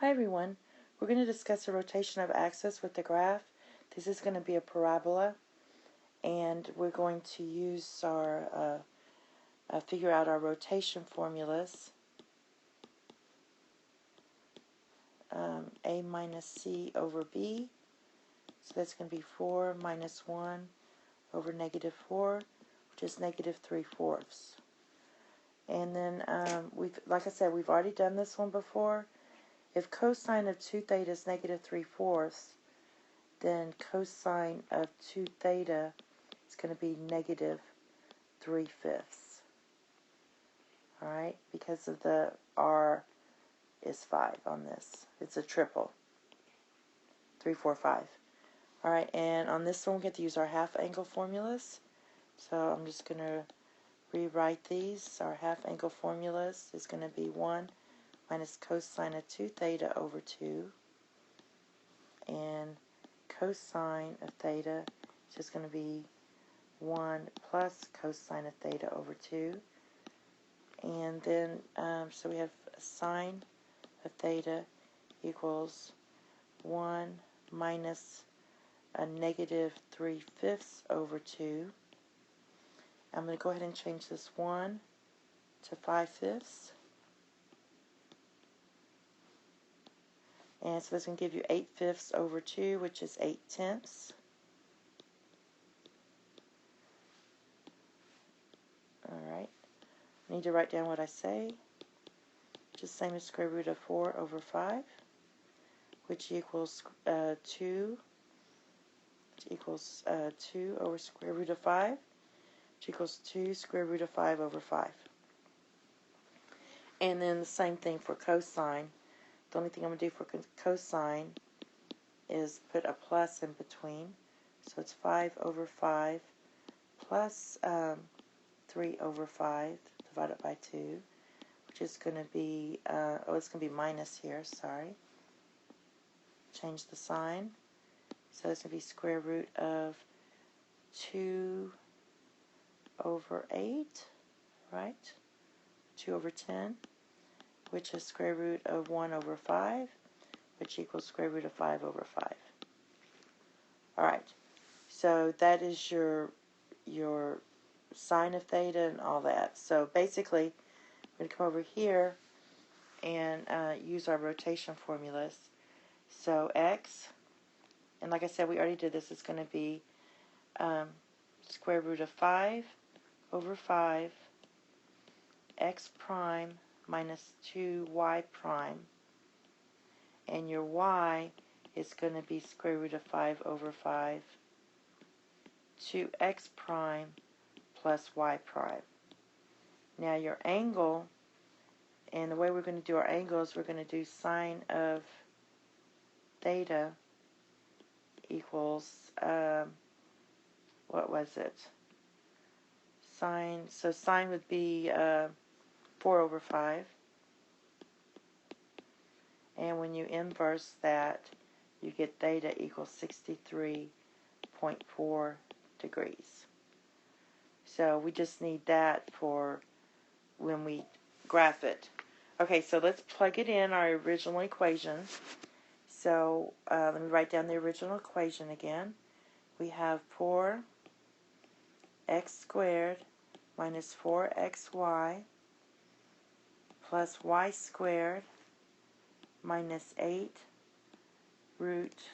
Hi everyone, we're going to discuss the rotation of axis with the graph. This is going to be a parabola, and we're going to use our figure out our rotation formulas. A minus C over B, so that's going to be 4 minus 1 over negative 4, which is negative 3/4. And then, like I said, we've already done this one before. If cosine of 2 theta is negative 3/4, then cosine of 2 theta is going to be negative 3/5. Alright, because of the R is 5 on this. It's a triple. 3, 4, 5. Alright, and on this one we get to use our half angle formulas. So I'm just going to rewrite these. Our half angle formulas is going to be 1 minus cosine of 2 theta over 2. And cosine of theta is just going to be 1 plus cosine of theta over 2. And then, so we have sine of theta equals 1 minus a negative 3/5 over 2. I'm going to go ahead and change this 1 to 5/5. And so that's going to give you 8/5 over 2, which is 8/10. Alright. I need to write down what I say. Just same as square root of 4 over 5, which equals 2, over square root of 5, which equals 2 square root of 5 over 5. And then the same thing for cosine. The only thing I'm going to do for cosine is put a plus in between. So it's 5 over 5 plus 3 over 5 divided by 2, which is going to be, it's going to be minus here, sorry. Change the sign. So it's going to be square root of 2 over 8, right? 2 over 10, which is square root of 1 over 5, which equals square root of 5 over 5. Alright, so that is your sine of theta and all that. So basically, I'm going to come over here and use our rotation formulas. So x, and like I said, we already did this, it's going to be square root of 5 over 5 x prime minus 2y prime, and your y is going to be square root of 5 over 5 2x prime plus y prime. Now your angle, and the way we're going to do our angles, we're going to do sine of theta equals, what was it? Sine, so sine would be 4 over 5. And when you inverse that, you get theta equals 63.4 degrees. So we just need that for when we graph it. Okay, so let's plug it in, our original equation. So let me write down the original equation again. We have 4x squared minus 4xy plus y squared minus 8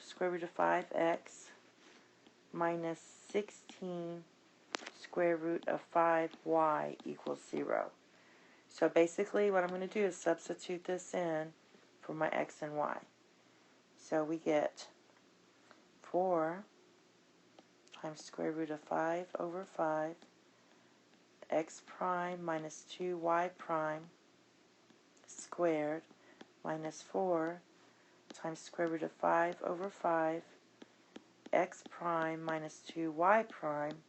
square root of 5x minus 16 square root of 5y equals 0. So basically what I'm going to do is substitute this in for my x and y. So we get 4 times square root of 5 over 5 x prime minus 2y prime squared minus 4 times square root of 5 over 5 x prime minus 2y prime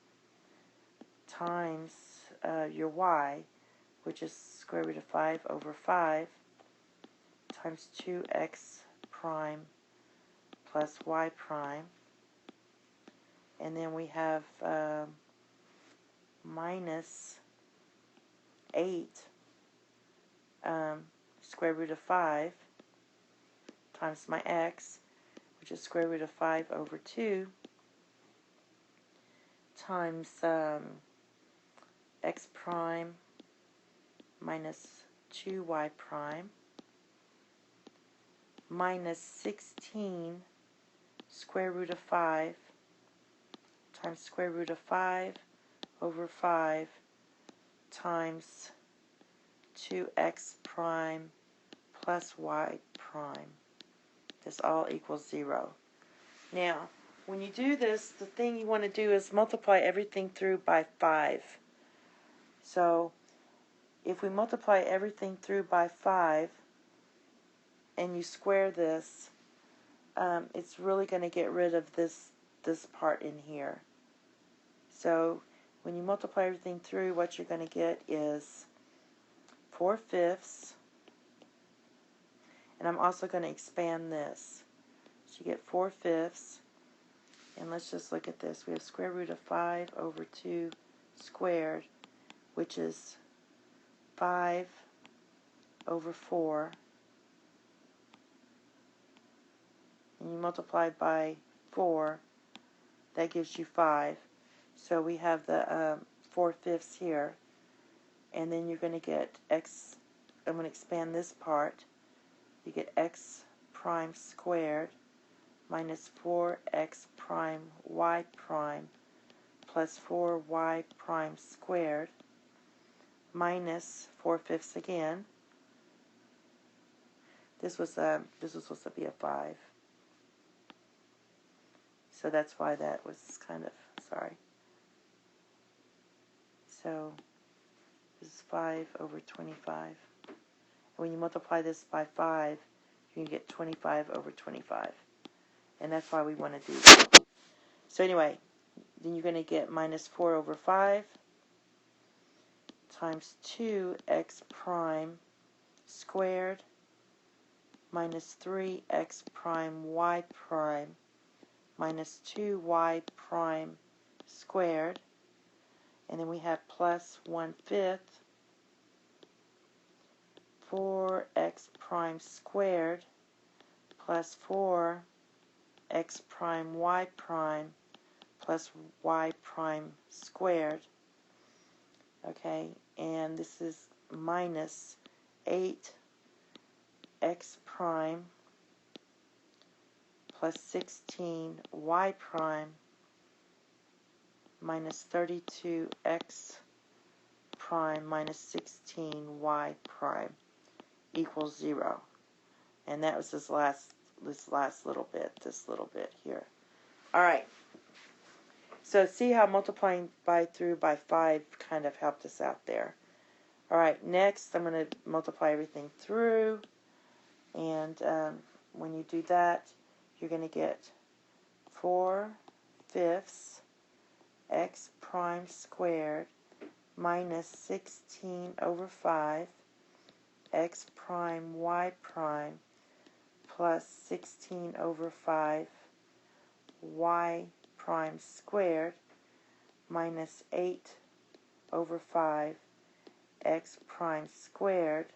times your y, which is square root of 5 over 5 times 2x prime plus y prime. And then we have minus 8 square root of 5 times my x, which is square root of 5 over 2, times x prime minus 2y prime minus 16 square root of 5 times square root of 5 over 5 times 2x prime plus y prime. This all equals 0. Now, when you do this, the thing you want to do is multiply everything through by 5. So, if we multiply everything through by 5, and you square this, it's really going to get rid of this part in here. So, when you multiply everything through, what you're going to get is 4/5. And I'm also going to expand this. So you get 4/5. And let's just look at this. We have square root of 5 over 2 squared, which is 5 over 4. And you multiply by 4, that gives you 5. So we have the 4/5 here. And then you're going to get x, I'm going to expand this part. You get x prime squared minus 4x prime y prime plus 4y prime squared minus 4/5 again. This was supposed to be a 5. So that's why that was kind of, sorry. So this is 5 over 25. And when you multiply this by 5, you can get 25 over 25. And that's why we want to do that. So anyway, then you're going to get minus 4 over 5 times 2x prime squared minus 3x prime y prime minus 2y prime squared. And then we have plus 1/5 4x prime squared plus 4x prime y prime plus y prime squared. Okay, and this is minus 8x prime plus 16y prime minus 32x prime minus 16y prime equals 0. And that was this last little bit here. All right. So see how multiplying through by 5 kind of helped us out there. All right, next I'm going to multiply everything through. And when you do that, you're going to get 4/5 x prime squared minus 16 over 5 x prime y prime plus 16 over 5 y prime squared minus 8 over 5 x prime squared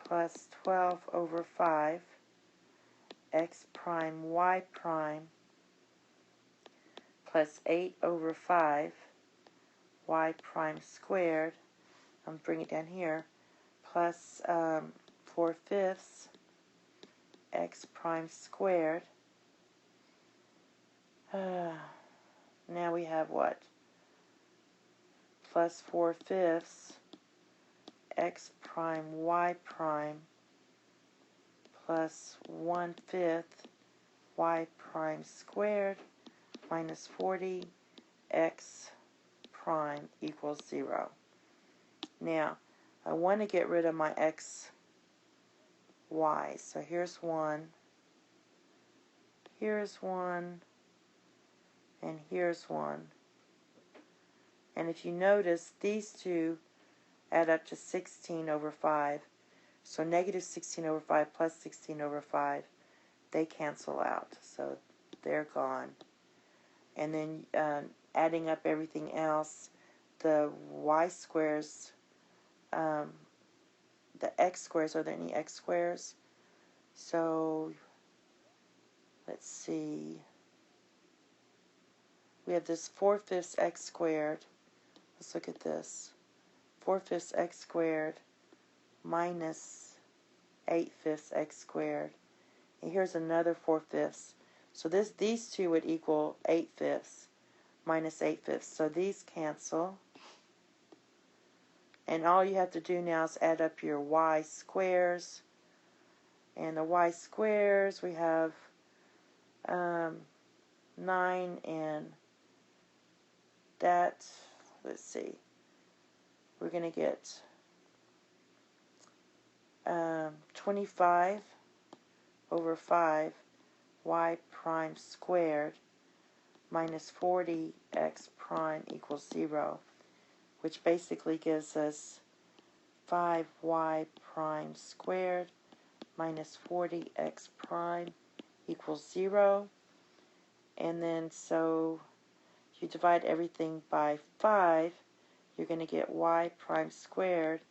plus 12 over 5 x prime y prime plus 8 over 5 y prime squared, I'm bringing it down here, plus 4/5 x prime squared. Now we have what? Plus 4/5 x prime y prime plus 1/5 y prime squared minus 40 x prime equals 0. Now, I want to get rid of my x, y. So here's 1, here's 1, and here's 1. And if you notice, these two add up to 16 over 5. So negative 16 over 5 plus 16 over 5, they cancel out. So they're gone. And then adding up everything else, the y squares, the x squares, are there any x squares? So, let's see. We have this 4/5 x squared. Let's look at this. 4/5 x squared minus 8/5 x squared. And here's another 4/5. So these two would equal 8/5 minus 8/5. So these cancel. And all you have to do now is add up your y squares. And the y squares, we have 9 and that, let's see, we're going to get 25 over 5 y prime squared minus 40x prime equals 0, which basically gives us 5y prime squared minus 40x prime equals 0. And then so you divide everything by 5, you're going to get y prime squared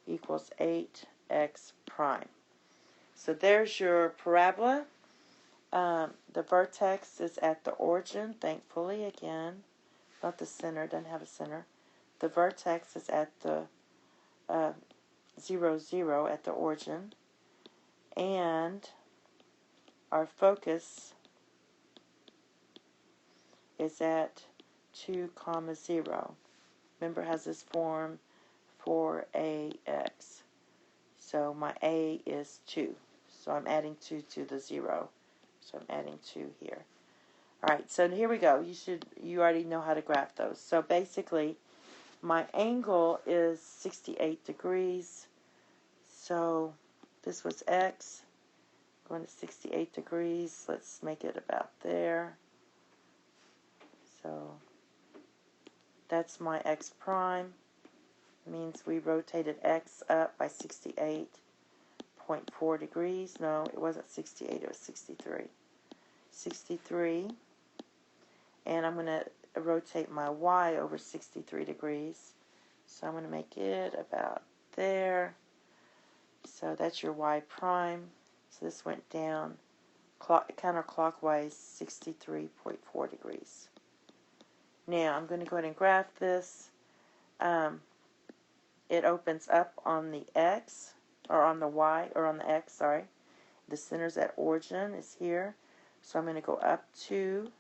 equals 8x prime. So there's your parabola. The vertex is at the origin, thankfully, again. Not the center, doesn't have a center. The vertex is at the 0, 0 at the origin. And our focus is at 2, 0. Remember, it has this form for AX. So my A is 2. So I'm adding 2 to the 0. So I'm adding 2 here. Alright, so here we go. You already know how to graph those. So basically, my angle is 68 degrees. So this was X. Going to 68 degrees. Let's make it about there. So that's my X prime. It means we rotated X up by 68.4 degrees. No, it wasn't 68, it was 63. 63. And I'm going to rotate my Y over 63 degrees. So I'm going to make it about there. So that's your Y prime. So this went down counterclockwise 63.4 degrees. Now I'm going to go ahead and graph this. It opens up on the X, or on the Y, or on the X, sorry. The center's at origin, is here. So I'm going to go up 2.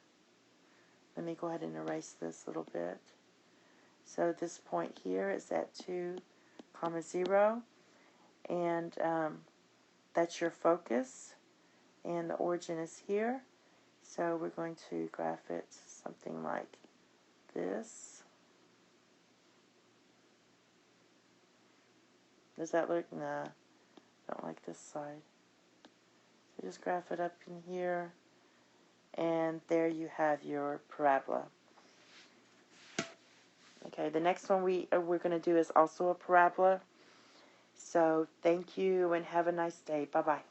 Let me go ahead and erase this a little bit. So this point here is at 2, 0. And that's your focus. And the origin is here. So we're going to graph it something like this. Does that look? Nah, don't like this side. So just graph it up in here. And there you have your parabola. Okay, the next one we're going to do is also a parabola. So thank you and have a nice day. Bye-bye.